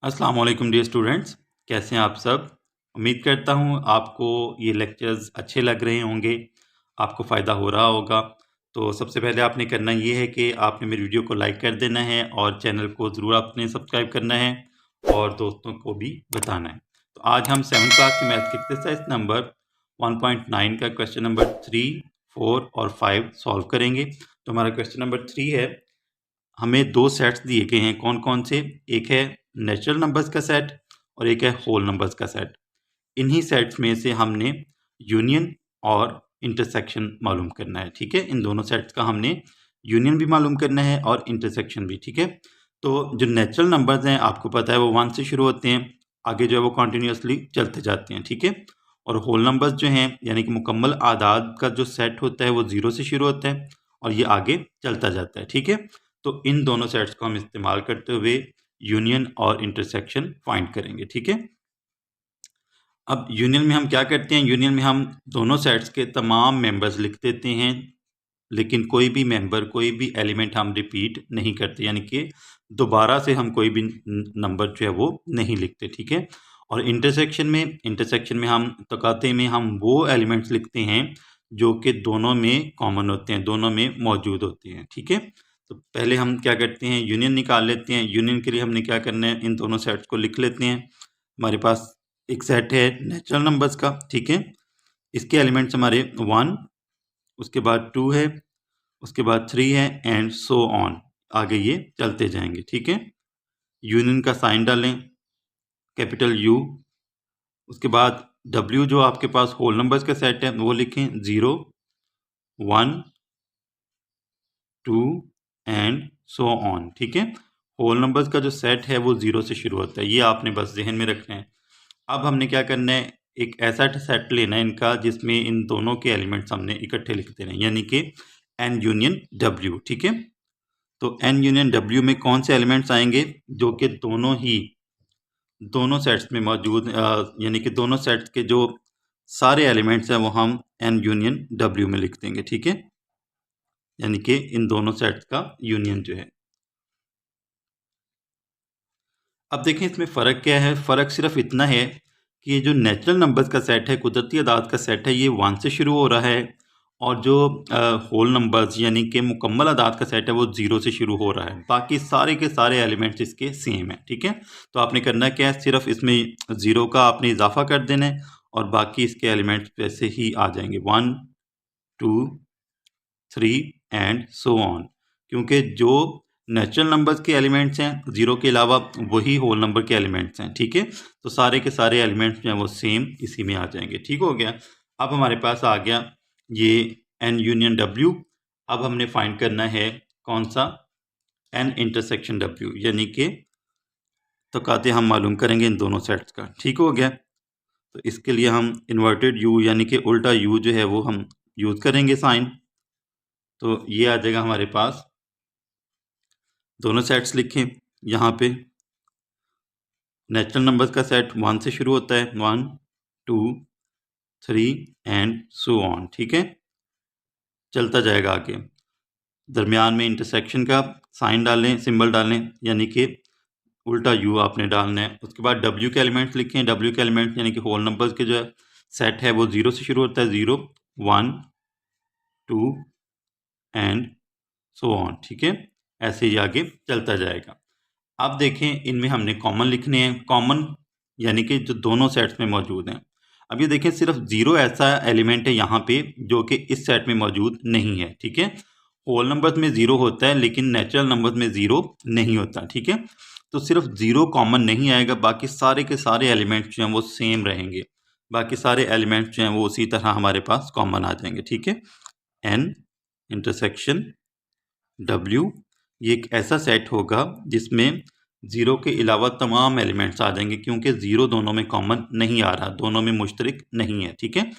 अस्सलाम वालेकुम dear students, कैसे हैं आप सब। उम्मीद करता हूं आपको ये लेक्चर्स अच्छे लग रहे होंगे, आपको फ़ायदा हो रहा होगा। तो सबसे पहले आपने करना ये है कि आपने मेरी वीडियो को लाइक कर देना है और चैनल को ज़रूर आपने सब्सक्राइब करना है और दोस्तों को भी बताना है। तो आज हम 7th क्लास के मैथ के एक्सरसाइज नंबर 1.9 का क्वेश्चन नंबर 3, 4 और 5 सॉल्व करेंगे। तो हमारा क्वेश्चन नंबर 3 है, हमें दो सेट्स दिए गए हैं। कौन कौन से? एक है नेचुरल नंबर्स का सेट और एक है होल नंबर्स का सेट। इन्हीं सेट्स में से हमने यूनियन और इंटरसेक्शन मालूम करना है। ठीक है, इन दोनों सेट्स का हमने यूनियन भी मालूम करना है और इंटरसेक्शन भी। ठीक है, तो जो नेचुरल नंबर्स हैं आपको पता है वो 1 से शुरू होते हैं, आगे जो है वो कॉन्टिन्यूसली चलते जाते हैं। ठीक है, और होल नंबर्स जो हैं यानी कि मुकम्मल आदाद का जो सेट होता है वो 0 से शुरू होता है और ये आगे चलता जाता है। ठीक है, तो इन दोनों सेट्स को हम इस्तेमाल करते हुए यूनियन और इंटरसेक्शन फाइंड करेंगे। ठीक है, अब यूनियन में हम क्या करते हैं? यूनियन में हम दोनों सेट्स के तमाम मेंबर्स लिख देते हैं, लेकिन कोई भी मेंबर, कोई भी एलिमेंट हम रिपीट नहीं करते, यानी कि दोबारा से हम कोई भी नंबर जो है वो नहीं लिखते। ठीक है, और इंटरसेक्शन में हम तकाते में हम वो एलिमेंट्स लिखते हैं जो कि दोनों में कॉमन होते हैं, दोनों में मौजूद होते हैं। ठीक है, तो पहले हम क्या करते हैं, यूनियन निकाल लेते हैं। यूनियन के लिए हमने क्या करना है, इन दोनों सेट्स को लिख लेते हैं। हमारे पास एक सेट है नेचुरल नंबर्स का। ठीक है, इसके एलिमेंट्स हमारे 1, उसके बाद 2 है, उसके बाद 3 है एंड सो ऑन, आगे ये चलते जाएंगे। ठीक है, यूनियन का साइन डालें, कैपिटल यू, उसके बाद W जो आपके पास होल नंबर्स का सेट है वो लिखें 0, 1, 2 एंड सो ऑन। ठीक है, होल नंबर्स का जो सेट है वो 0 से शुरू होता है, ये आपने बस जहन में रखना है। अब हमने क्या करना है, एक ऐसा सेट लेना है इनका जिसमें इन दोनों के एलिमेंट्स हमने इकट्ठे लिख देने हैं, यानी कि N यूनियन W। ठीक है, तो N यूनियन W में कौन से एलिमेंट्स आएंगे जो कि दोनों सेट्स में मौजूद, यानी कि दोनों सेट्स के जो सारे एलिमेंट्स हैं वो हम N यूनियन W में लिख देंगे। ठीक है, यानी कि इन दोनों सेट्स का यूनियन जो है। अब देखें इसमें फ़र्क क्या है। फ़र्क सिर्फ इतना है कि ये जो नेचुरल नंबर्स का सेट है, कुदरती अदाद का सेट है, ये 1 से शुरू हो रहा है, और जो होल नंबर्स यानी कि मुकम्मल अदाद का सेट है वो 0 से शुरू हो रहा है। बाकी सारे के सारे एलिमेंट्स इसके सेम हैं। ठीक है, तो आपने करना क्या है, सिर्फ इसमें 0 का आपने इजाफा कर देना है और बाकी इसके एलिमेंट्स वैसे ही आ जाएंगे, 1, 2, 3 एंड सो ऑन, क्योंकि जो नेचुरल नंबर्स के एलिमेंट्स हैं 0 के अलावा वही होल नंबर के एलिमेंट्स हैं। ठीक है, तो सारे के सारे एलिमेंट्स जो हैं वो सेम इसी में आ जाएंगे। ठीक हो गया, अब हमारे पास आ गया ये N यूनियन W। अब हमने फाइंड करना है कौन सा, N इंटरसेक्शन W, यानी कि तकाते हम मालूम करेंगे इन दोनों सेट्स का। ठीक हो गया, तो इसके लिए हम इन्वर्टेड U यानी कि उल्टा U जो है वो हम यूज़ करेंगे साइन। तो ये आ जाएगा हमारे पास, दोनों सेट्स लिखें यहाँ पे। नेचुरल नंबर्स का सेट 1 से शुरू होता है, 1, 2, 3 एंड सो ऑन। ठीक है, चलता जाएगा आगे। दरमियान में इंटरसेक्शन का साइन डालें, सिंबल डालें, यानी कि उल्टा यू आपने डालना है। उसके बाद W के एलिमेंट्स लिखें। W के एलिमेंट्स यानी कि होल नंबर्स के जो सेट है वो 0 से शुरू होता है, 0, 1, 2 एंड सो ऑन। ठीक है, ऐसे ही आगे चलता जाएगा। अब देखें इनमें हमने कॉमन लिखने हैं, कॉमन यानी कि जो दोनों सेट्स में मौजूद हैं। अब ये देखें सिर्फ 0 ऐसा एलिमेंट है यहाँ पे जो कि इस सेट में मौजूद नहीं है। ठीक है, होल नंबर्स में 0 होता है लेकिन नेचुरल नंबर्स में 0 नहीं होता। ठीक है, तो सिर्फ 0 कॉमन नहीं आएगा, बाकी सारे के सारे एलिमेंट्स जो हैं वो सेम रहेंगे, बाकी सारे एलिमेंट्स जो हैं वो उसी तरह हमारे पास कॉमन आ जाएंगे। ठीक है, N इंटरसेक्शन W ये एक ऐसा सेट होगा जिसमें 0 के अलावा तमाम एलिमेंट्स आ जाएंगे, क्योंकि 0 दोनों में कॉमन नहीं आ रहा, दोनों में मुश्तरक नहीं है। ठीक है,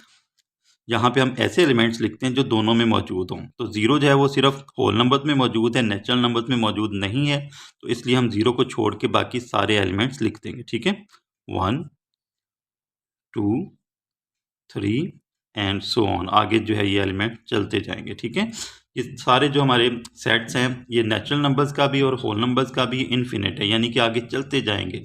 यहाँ पे हम ऐसे एलिमेंट्स लिखते हैं जो दोनों में मौजूद हों। तो 0 जो है वो सिर्फ होल नंबर्स में मौजूद है, नेचुरल नंबर्स में मौजूद नहीं है, तो इसलिए हम 0 को छोड़ के बाकी सारे एलिमेंट्स लिख देंगे। ठीक है, 1, 2, 3 एंड सो ऑन, आगे जो है ये एलिमेंट चलते जाएंगे। ठीक है, ये सारे जो हमारे सेट्स हैं ये नेचुरल नंबर्स का भी और होल नंबर्स का भी इन्फिनिट है, यानी कि आगे चलते जाएंगे।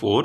4.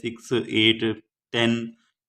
6, 8, 10,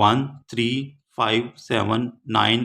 1, 3, 5, 7, 9,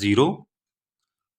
0,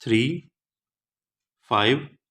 3, 5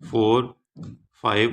4, 5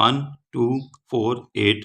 1 2 4 8،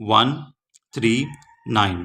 1 3 9،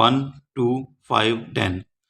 1 2 5 10،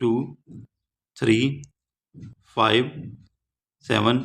2 3 5 7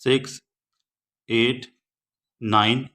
6 8 9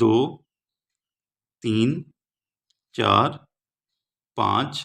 2 3 4 5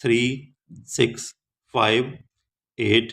3 6 5 8،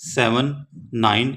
7 9۔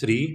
3